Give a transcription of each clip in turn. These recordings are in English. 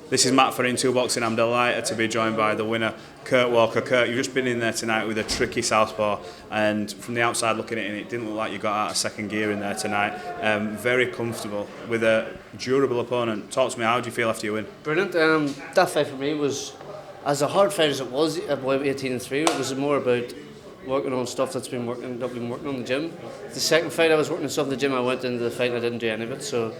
This is Matt for Into Boxing. I'm delighted to be joined by the winner, Kurt Walker. Kurt, you've just been in there tonight with a tricky southpaw, and from the outside looking at it didn't look like you got out of second gear in there tonight. Very comfortable with a durable opponent. Talk to me, how do you feel after you win? Brilliant. That fight for me was, as a hard fight as it was at 18-3, it was more about working on stuff that I've been working on in the gym. The second fight I was working on stuff in the gym, I went into the fight and I didn't do any of it, so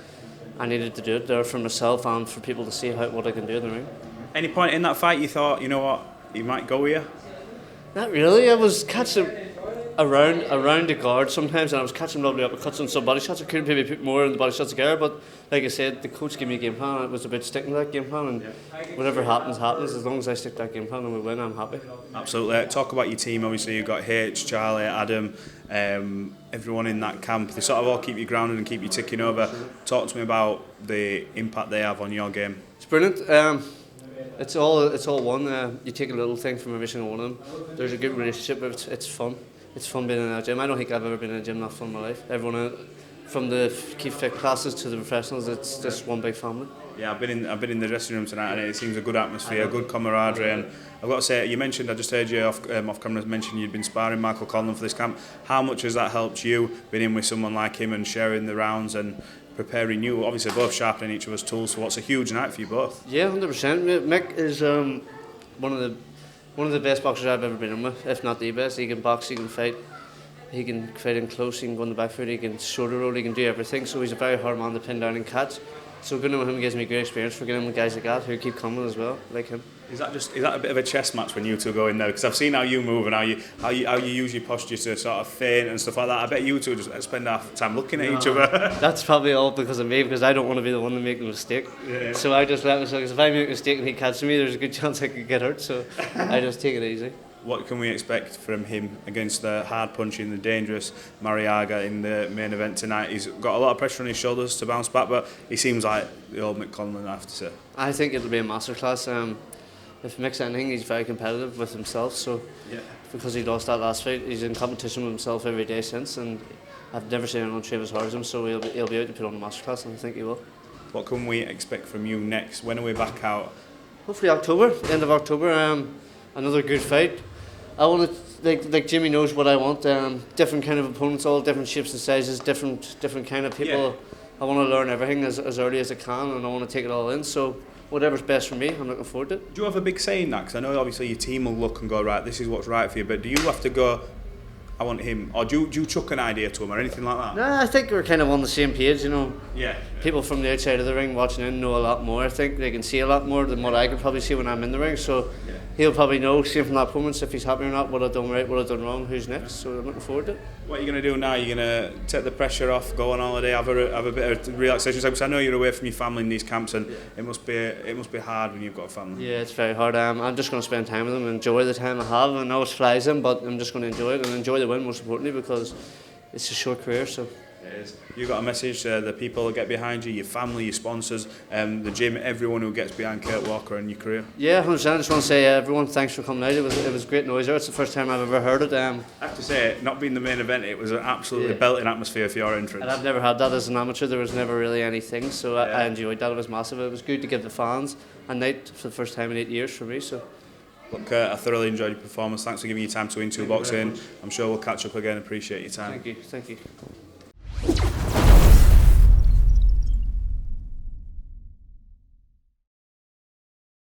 I needed to do it there for myself and for people to see what I can do in the ring. Any point in that fight you thought, you know what, you might go here? Not really. I was catching around the guard sometimes, and I was catching lovely uppercuts on some body shots. I couldn't maybe put more in the body shots together, but like I said, the coach gave me a game plan, and it was about sticking to that game plan, and whatever happens. As long as I stick to that game plan and we win, I'm happy. Absolutely. Talk about your team. Obviously, you've got H, Charlie, Adam, everyone in that camp. They sort of all keep you grounded and keep you ticking over. Talk to me about the impact they have on your game. It's brilliant. It's all one. You take a little thing from every single one of them. There's a good relationship, but it's fun. It's fun being in a gym. I don't think I've ever been in a gym that fun in my life. Everyone, from the keep fit classes to the professionals, it's just one big family. Yeah, I've been in the dressing room tonight, and it seems a good atmosphere, good camaraderie. And I've got to say, you mentioned, I just heard you off camera mention you'd been sparring Michael Conlan for this camp. How much has that helped you, being in with someone like him and sharing the rounds and preparing you? Obviously, both sharpening each other's tools for what's a huge night for you both. Yeah, 100%. Mick is one of the best boxers I've ever been in with, if not the best. He can box, he can fight in close, he can go on the back foot, he can shoulder roll, he can do everything. So he's a very hard man to pin down and catch. So going in with him gives me great experience for getting with guys like that who keep coming as well, like him. Is that a bit of a chess match when you two go in there? Because I've seen how you move and how you use your posture to sort of feint and stuff like that. I bet you two just spend half the time looking at each other. That's probably all because of me, because I don't want to be the one to make the mistake. Yeah. So I just let myself, because if I make a mistake and he catches me, there's a good chance I could get hurt. So I just take it easy. What can we expect from him against the hard-punching, the dangerous Mariaga in the main event tonight? He's got a lot of pressure on his shoulders to bounce back, but he seems like the old Mick Conlan, I have to say. I think it'll be a masterclass. If Mick's anything, he's very competitive with himself. So because he lost that last fight, he's in competition with himself every day since, and I've never seen anyone train as hard as him. So he'll be out to put on a masterclass, and I think he will. What can we expect from you next? When are we back out? Hopefully October, end of October. Another good fight. I want to, like Jimmy knows what I want. Different kind of opponents, all different shapes and sizes, different kind of people. Yeah. I want to learn everything as early as I can, and I want to take it all in. So whatever's best for me, I'm looking forward to it. Do you have a big say in that? Because I know obviously your team will look and go, right, this is what's right for you. But do you have to go, I want him, or do you chuck an idea to him or anything like that? No, I think we're kind of on the same page, you know. Yeah. People from the outside of the ring watching in know a lot more. I think they can see a lot more than what I can probably see when I'm in the ring. So he'll probably know, see from that performance, if he's happy or not, what I've done right, what I've done wrong, who's next. So I'm looking forward to it. What are you going to do now? You're going to take the pressure off, go on holiday, have a bit of relaxation. Because I know you're away from your family in these camps, and it must be hard when you've got a family. Yeah, it's very hard. I'm just going to spend time with them, enjoy the time I have. I know it flies in, but I'm just going to enjoy it and enjoy the win most importantly, because it's a short career. So. It is. You got a message to the people that get behind you, your family, your sponsors, the gym, everyone who gets behind Kurt Walker and your career? Yeah, 100%. I just want to say everyone, thanks for coming out. It was great noise there. It's the first time I've ever heard it. I have to say, not being the main event, it was an absolutely belting atmosphere for your entrance. And I've never had that as an amateur. There was never really anything, so I enjoyed that. It was massive. It was good to give the fans a night for the first time in 8 years for me. So. Look, I thoroughly enjoyed your performance. Thanks for giving your time to Into Boxing. I'm sure we'll catch up again. Appreciate your time. Thank you.